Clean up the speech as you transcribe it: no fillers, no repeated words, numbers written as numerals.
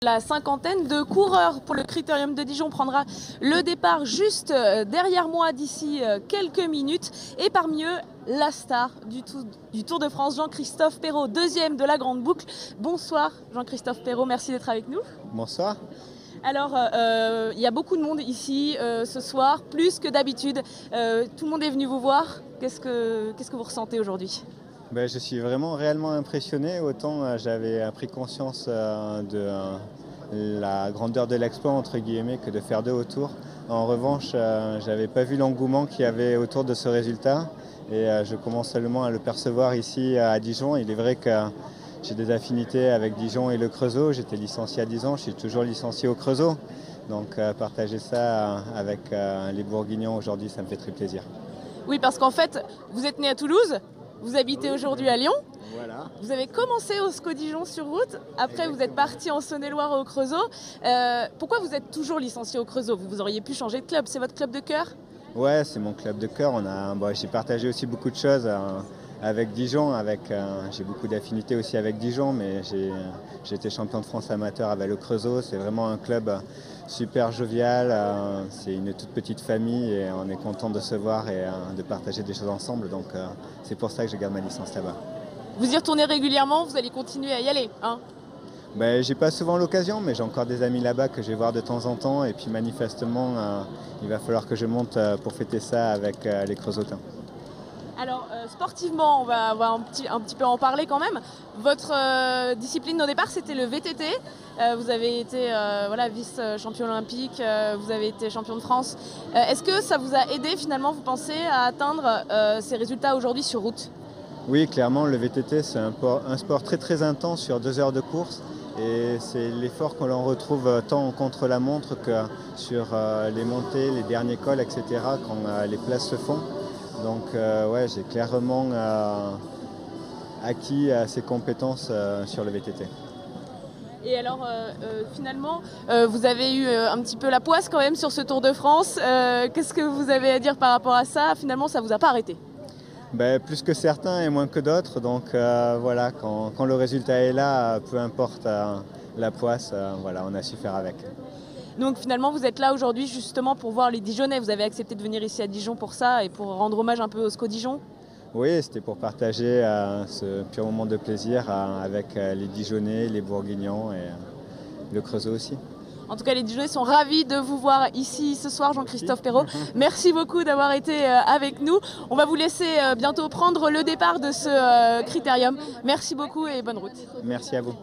La cinquantaine de coureurs pour le Critérium de Dijon prendra le départ juste derrière moi d'ici quelques minutes. Et parmi eux, la star du Tour de France, Jean-Christophe Péraud, deuxième de la Grande Boucle. Bonsoir Jean-Christophe Péraud, merci d'être avec nous. Bonsoir. Alors, il y a beaucoup de monde ici ce soir, plus que d'habitude. Tout le monde est venu vous voir. Qu'est-ce que vous ressentez aujourd'hui ? Je suis vraiment réellement impressionné. Autant j'avais pris conscience de la grandeur de l'exploit entre guillemets que de faire 2 au Tour. En revanche, j'avais pas vu l'engouement qu'il y avait autour de ce résultat et je commence seulement à le percevoir ici à Dijon. Il est vrai que j'ai des affinités avec Dijon et le Creusot. J'étais licencié à 10 ans, je suis toujours licencié au Creusot. Donc partager ça avec les Bourguignons aujourd'hui, ça me fait très plaisir. Oui, parce qu'en fait, vous êtes né à Toulouse. Vous habitez aujourd'hui à Lyon. Voilà. Vous avez commencé au SCO Dijon sur route. Après, vous êtes parti en Saône-et-Loire au Creusot. Pourquoi vous êtes toujours licencié au Creusot ? Vous auriez pu changer de club. C'est votre club de cœur ? Ouais, c'est mon club de cœur. J'ai partagé aussi beaucoup de choses avec Dijon. J'ai beaucoup d'affinités aussi avec Dijon, mais j'ai été champion de France amateur avec le Creusot. C'est vraiment un club super jovial. C'est une toute petite famille et on est content de se voir et de partager des choses ensemble. Donc c'est pour ça que je garde ma licence là-bas. Vous y retournez régulièrement, vous allez continuer à y aller, hein ? J'ai pas souvent l'occasion, mais j'ai encore des amis là-bas que je vais voir de temps en temps. Et puis manifestement, il va falloir que je monte pour fêter ça avec les Creusotins. Alors, sportivement, on va un petit peu en parler quand même. Votre discipline au départ, c'était le VTT. Vous avez été vice-champion olympique, vous avez été champion de France. Est-ce que ça vous a aidé finalement, vous pensez, à atteindre ces résultats aujourd'hui sur route ? Oui, clairement, le VTT, c'est un sport très très intense sur 2 heures de course. Et c'est l'effort que l'on retrouve tant en contre-la-montre que sur les montées, les derniers cols, etc., quand les places se font. Donc j'ai clairement acquis ces compétences sur le VTT. Et alors, finalement, vous avez eu un petit peu la poisse quand même sur ce Tour de France. Qu'est-ce que vous avez à dire par rapport à ça ? Finalement, ça ne vous a pas arrêté ? Plus que certains et moins que d'autres. Donc quand le résultat est là, peu importe la poisse, on a su faire avec. Donc finalement, vous êtes là aujourd'hui justement pour voir les Dijonnais. Vous avez accepté de venir ici à Dijon pour ça et pour rendre hommage un peu au SCO Dijon ? Oui, c'était pour partager ce pur moment de plaisir avec les Dijonnais, les Bourguignons et le Creusot aussi. En tout cas, les Dijonnais sont ravis de vous voir ici ce soir, Jean-Christophe Péraud. Merci beaucoup d'avoir été avec nous. On va vous laisser bientôt prendre le départ de ce critérium. Merci beaucoup et bonne route. Merci à vous.